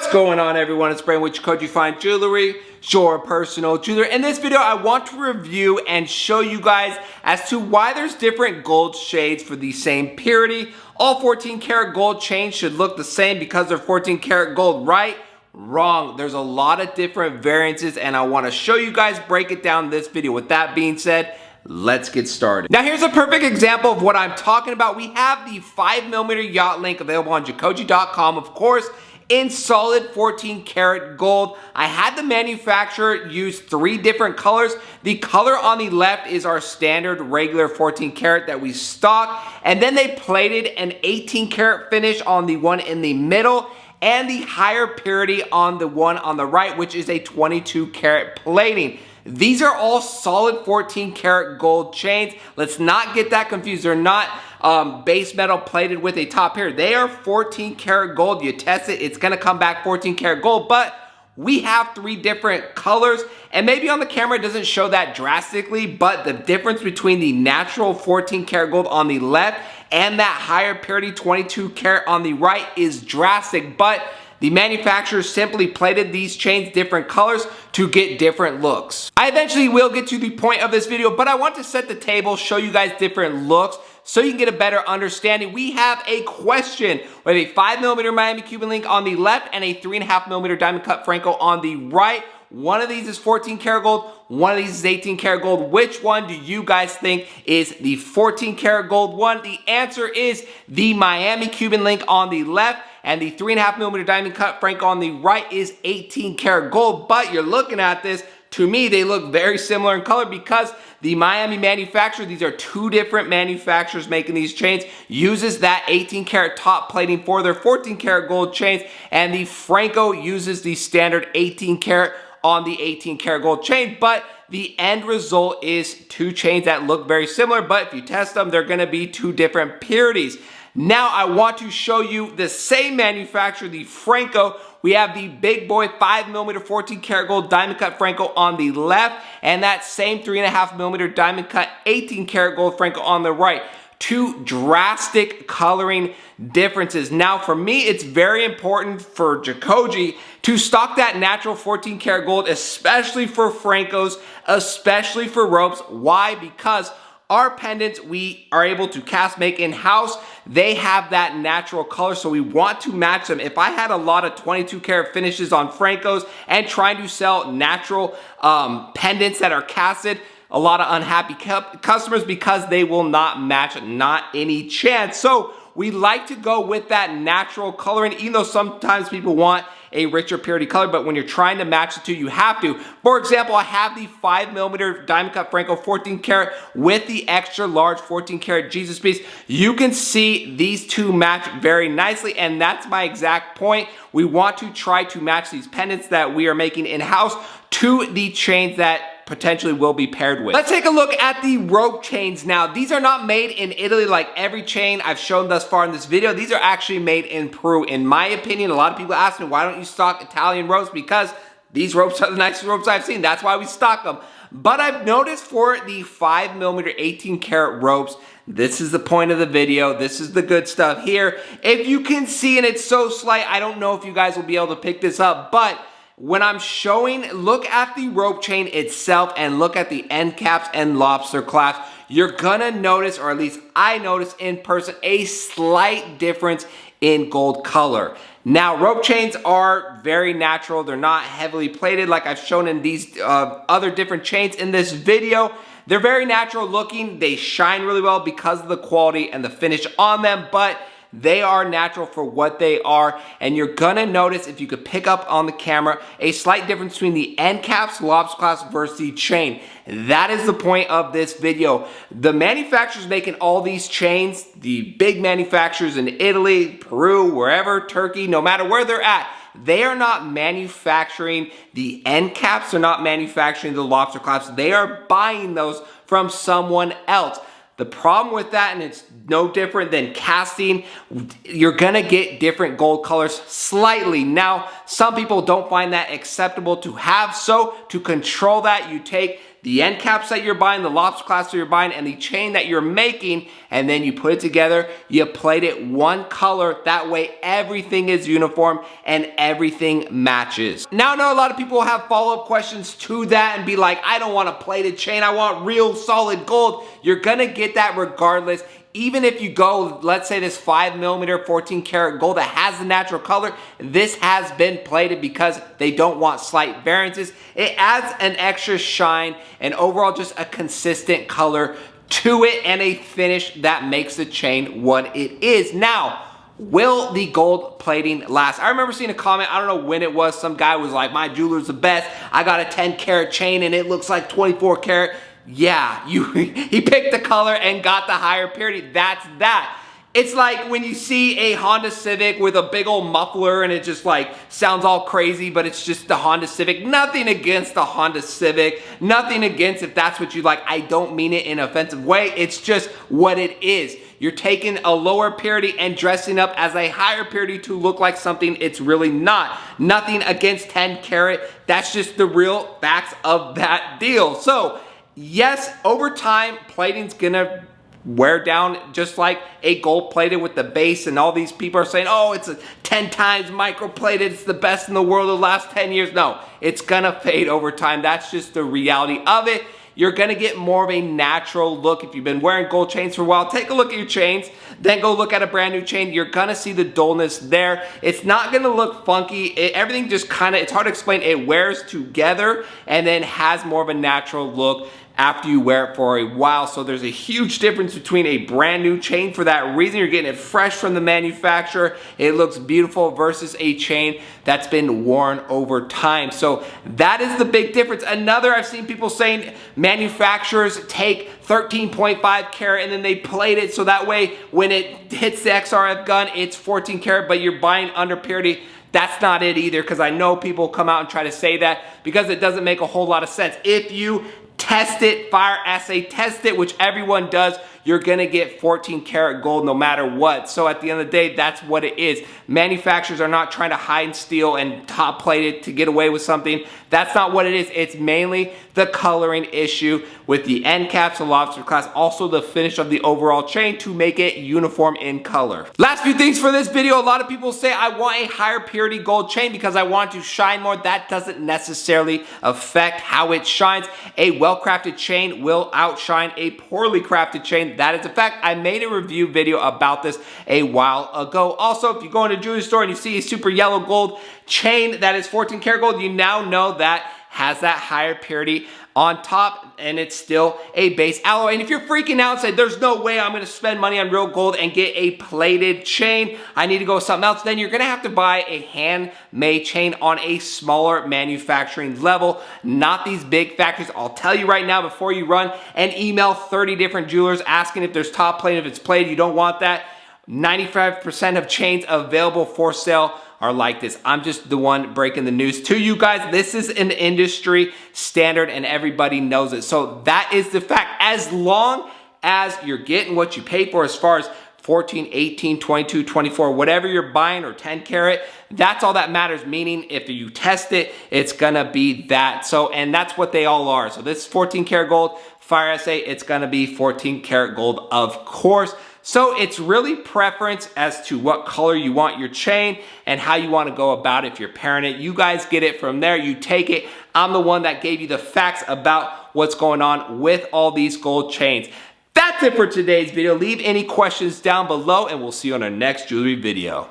What's going on, everyone? It's Brandon with Koji Fine Jewelry, your personal jeweler. In this video, I want to review and show you guys as to why there's different gold shades for the same purity. All 14 karat gold chains should look the same because they're 14 karat gold, right? Wrong. There's a lot of different variances, and I want to show you guys, break it down in this video. With that being said, let's get started. Now here's a perfect example of what I'm talking about. We have the 5mm yacht link available on Jacoji.com, of course, in solid 14 karat gold. I had the manufacturer use 3 different colors. The color on the left is our standard regular 14 karat that we stock, and then they plated an 18 karat finish on the one in the middle and the higher purity on the one on the right, which is a 22 karat plating. These are all solid 14 karat gold chains. Let's not get that confused. They're not base metal plated with a top here. They are 14 karat gold. You test it, it's gonna come back 14 karat gold, but we have 3 different colors, and maybe on the camera it doesn't show that drastically, but the difference between the natural 14 karat gold on the left and that higher purity 22 karat on the right is drastic. But the manufacturer simply plated these chains different colors to get different looks. I eventually will get to the point of this video, but I want to set the table, show you guys different looks so you can get a better understanding. We have a question with a 5mm Miami Cuban link on the left and a 3.5mm diamond cut Franco on the right. One of these is 14 karat gold, one of these is 18 karat gold. Which one do you guys think is the 14 karat gold one? The answer is the Miami Cuban link on the left, and the 3.5mm diamond cut Franco on the right is 18 karat gold. But you're looking at this, to me they look very similar in color because the Miami manufacturer, these are 2 different manufacturers making these chains, uses that 18 karat top plating for their 14 karat gold chains, and the Franco uses the standard 18 karat on the 18 karat gold chain. But the end result is 2 chains that look very similar, but if you test them, they're gonna be 2 different purities. Now I want to show you the same manufacturer, the Franco. We have the big boy 5mm 14 karat gold diamond cut Franco on the left, and that same 3.5mm diamond cut 18 karat gold Franco on the right. 2 drastic coloring differences. Now for me, it's very important for Jacoji to stock that natural 14 karat gold, especially for Francos, especially for ropes. Why? Because our pendants we are able to cast make in-house. They have that natural color, so we want to match them. If I had a lot of 22 karat finishes on Francos and trying to sell natural pendants that are casted, a lot of unhappy customers because they will not match, not any chance. So we like to go with that natural coloring, even though sometimes people want a richer purity color, but when you're trying to match the 2, you have to. For example, I have the 5mm diamond cut Franco 14 karat with the extra large 14 karat Jesus piece. You can see these 2 match very nicely, and that's my exact point. We want to try to match these pendants that we are making in-house to the chains that potentially will be paired with. Let's take a look at the rope chains now. These are not made in Italy like every chain I've shown thus far in this video. These are actually made in Peru. In my opinion, a lot of people ask me, why don't you stock Italian ropes? Because these ropes are the nicest ropes I've seen. That's why we stock them. But I've noticed for the 5mm 18 karat ropes, this is the point of the video. This is the good stuff here. If you can see, and it's so slight, I don't know if you guys will be able to pick this up, but when I'm showing, look at the rope chain itself and look at the end caps and lobster clasps. You're gonna notice, or at least I noticed in person, a slight difference in gold color. Now, rope chains are very natural. They're not heavily plated like I've shown in these other different chains in this video. They're very natural looking. They shine really well because of the quality and the finish on them, but they are natural for what they are, and you're gonna notice, if you could pick up on the camera, a slight difference between the end caps, lobster clasp versus the chain. That is the point of this video. The manufacturers making all these chains, the big manufacturers in Italy, Peru, wherever, Turkey, no matter where they're at, they are not manufacturing the end caps, they're not manufacturing the lobster clasps. They are buying those from someone else. The problem with that, and it's no different than casting, you're gonna get different gold colors slightly. Now, some people don't find that acceptable to have, so to control that, you take the end caps that you're buying, the lobster clasp that you're buying, and the chain that you're making, and then you put it together, you plate it one color. That way everything is uniform and everything matches. Now I know a lot of people have follow-up questions to that and be like, I don't want a plated chain, I want real solid gold. You're gonna get that regardless. Even if you go, let's say this 5mm 14 karat gold that has the natural color, this has been plated because they don't want slight variances. It adds an extra shine and overall just a consistent color to it and a finish that makes the chain what it is. Now, will the gold plating last? I remember seeing a comment, I don't know when it was, some guy was like, my jeweler's the best, I got a 10 karat chain and it looks like 24 karat. Yeah, he picked the color and got the higher purity. That's that. It's like when you see a Honda Civic with a big old muffler and it just like sounds all crazy, but it's just the Honda Civic. Nothing against the Honda Civic. Nothing against if that's what you like. I don't mean it in an offensive way. It's just what it is. You're taking a lower purity and dressing up as a higher purity to look like something it's really not. Nothing against 10 karat. That's just the real facts of that deal. So, yes, over time, plating's gonna wear down just like a gold plated with the base, and all these people are saying, oh, it's a 10 times microplated, it's the best in the world the last 10 years. No, it's gonna fade over time. That's just the reality of it. You're gonna get more of a natural look. If you've been wearing gold chains for a while, take a look at your chains, then go look at a brand new chain. You're gonna see the dullness there. It's not gonna look funky. Everything just kinda, it's hard to explain. It wears together and then has more of a natural look after you wear it for a while. So there's a huge difference between a brand new chain. For that reason, you're getting it fresh from the manufacturer. It looks beautiful versus a chain that's been worn over time. So that is the big difference. Another, I've seen people saying manufacturers take 13.5 karat and then they plate it so that way when it hits the XRF gun, it's 14 karat, but you're buying under purity. That's not it either, because I know people come out and try to say that because it doesn't make a whole lot of sense. If you test it, fire assay test it, which everyone does, you're gonna get 14 karat gold no matter what. So at the end of the day, that's what it is. Manufacturers are not trying to hide and steal and top plate it to get away with something. That's not what it is. It's mainly the coloring issue with the end caps, the lobster clasp, also the finish of the overall chain to make it uniform in color. Last few things for this video. A lot of people say I want a higher purity gold chain because I want to shine more. That doesn't necessarily affect how it shines. A well-crafted chain will outshine a poorly crafted chain. That is a fact. I made a review video about this a while ago. Also, if you go into a jewelry store and you see a super yellow gold chain that is 14 karat gold, you now know that has that higher purity on top, and it's still a base alloy. And if you're freaking out and say, there's no way I'm gonna spend money on real gold and get a plated chain, I need to go with something else, then you're gonna have to buy a handmade chain on a smaller manufacturing level, not these big factories. I'll tell you right now, before you run and email 30 different jewelers asking if there's top plate, if it's plated, you don't want that. 95% of chains available for sale are like this. I'm just the one breaking the news to you guys. This is an industry standard and everybody knows it. So that is the fact. As long as you're getting what you pay for as far as 14, 18, 22, 24, whatever you're buying, or 10 karat, that's all that matters. Meaning if you test it, it's gonna be that. So, and that's what they all are. So this is 14 karat gold, fire assay, it's gonna be 14 karat gold, of course. So it's really preference as to what color you want your chain and how you want to go about it if you're pairing it. You guys get it from there. You take it. I'm the one that gave you the facts about what's going on with all these gold chains. That's it for today's video. Leave any questions down below and we'll see you on our next jewelry video.